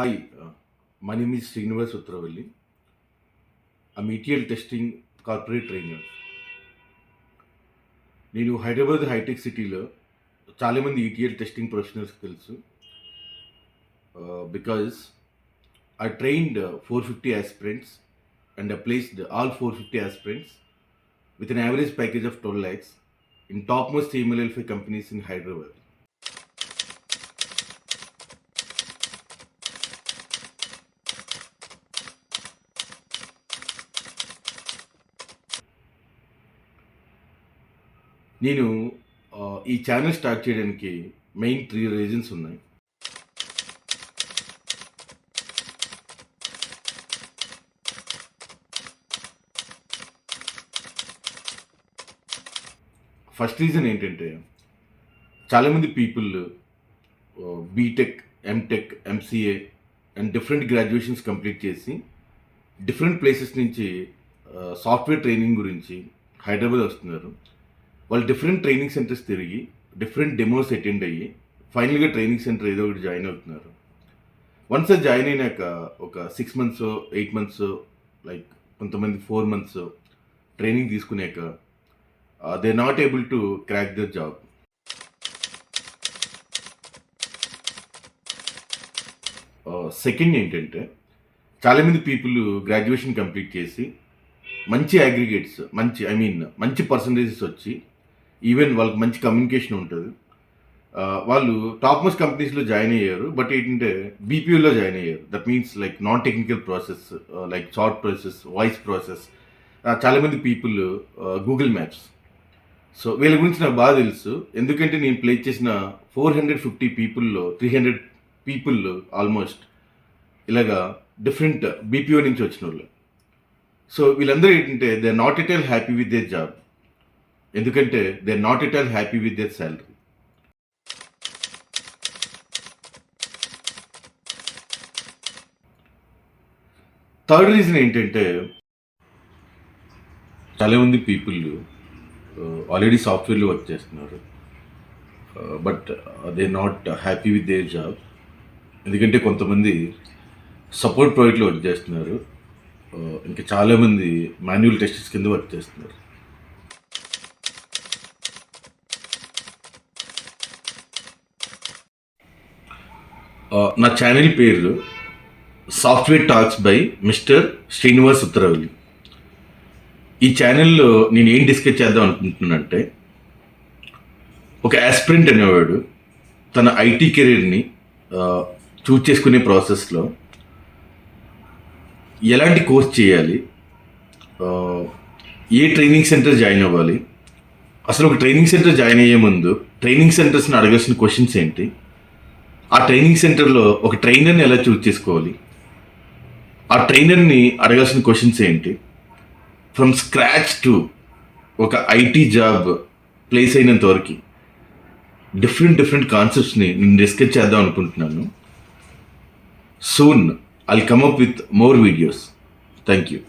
Hi, my name is Srinivas Utravalli. I'm ETL testing corporate trainer. నేను Hyderabad hitech సిటీలో చాలామంది ETL testing professionals తెలుసు. Because I trained 450 aspirants and I placed all 450 aspirants with an average package of 12 lakhs in topmost MLL5 companies in Hyderabad. నేను ఈ channel start చేయడానికి main 3 reasons ఉన్నాయి. First reason ఏంటంటే చాలామంది people BTech, MTech, MCA and different graduations complete చేసి different places నుంచి software training గురించి హైదరాబాద్ వస్తున్నారు. వాళ్ళు డిఫరెంట్ ట్రైనింగ్ సెంటర్స్ తిరిగి డిఫరెంట్ డెమోస్ అటెండ్ అయ్యి ఫైనల్గా ట్రైనింగ్ సెంటర్ ఏదో ఒకటి జాయిన్ అవుతున్నారు. వన్స్ అది జాయిన్ అయినాక ఒక 6 months 8 months లైక్ కొంతమంది 4 months ట్రైనింగ్ తీసుకున్నాక they not able to crack the job. Second ఏంటంటే చాలామంది పీపుల్ గ్రాడ్యుయేషన్ కంప్లీట్ చేసి మంచి అగ్రిగేట్స్ మంచి పర్సంటేజెస్ వచ్చి ఈవెన్ వాళ్ళకి మంచి కమ్యూనికేషన్ ఉంటుంది. వాళ్ళు టాప్ మోస్ట్ కంపెనీస్లో జాయిన్ అయ్యారు. బట్ ఏంటంటే బీపీఓలో జాయిన్ అయ్యారు. That means like non technical process, like short process, voice process. చాలామంది పీపుల్ గూగుల్ మ్యాప్స్. సో వీళ్ళ గురించి నాకు బాగా తెలుసు. ఎందుకంటే నేను ప్లేస్ చేసిన 450 పీపుల్లో 300 పీపుల్ ఆల్మోస్ట్ ఇలాగా డిఫరెంట్ బీపీఓ నుంచి వచ్చిన వాళ్ళు. సో వీళ్ళందరూ ఏంటంటే they are not at all happy with their job. ఎందుకంటే they are not at all happy with their salary. Third reason ఏంటంటే చాలామంది పీపుల్ ఆల్రెడీ సాఫ్ట్వేర్లో వర్క్ చేస్తున్నారు. But they are not happy with their job. ఎందుకంటే కొంతమంది support ప్రాజెక్ట్లో work చేస్తున్నారు. ఇంకా చాలామంది మాన్యువల్ టెస్టర్స్ కింద వర్క్ చేస్తున్నారు. నా ఛానల్ పేరు software talks by mister Srinivas Uttaravalli. ఈ ఛానల్లో నేను ఏం డిస్కస్ చేద్దాం అనుకుంటున్నానంటే, ఒక ఆస్పిరెంట్ అనేవాడు తన ఐటీ కెరీర్ని చూస్ చేసుకునే ప్రాసెస్లో ఎలాంటి కోర్స్ చేయాలి, ఏ ట్రైనింగ్ సెంటర్ జాయిన్ అవ్వాలి, అసలు ఒక ట్రైనింగ్ సెంటర్ జాయిన్ అయ్యే ముందు ట్రైనింగ్ సెంటర్స్ని అడగాల్సిన క్వశ్చన్స్ ఏంటి, ఆ ట్రైనింగ్ సెంటర్లో ఒక ట్రైనర్ని ఎలా చూస్ చేసుకోవాలి, ఆ ట్రైనర్ని అడగాల్సిన క్వశ్చన్స్ ఏంటి, ఫ్రమ్ స్క్రాచ్ టు ఒక ఐటీ జాబ్ ప్లేస్ అయినంత వరకు డిఫరెంట్ కాన్సెప్ట్స్ని నేను డిస్కస్ చేద్దాం అనుకుంటున్నాను. Soon I'll come up with more videos. Thank you.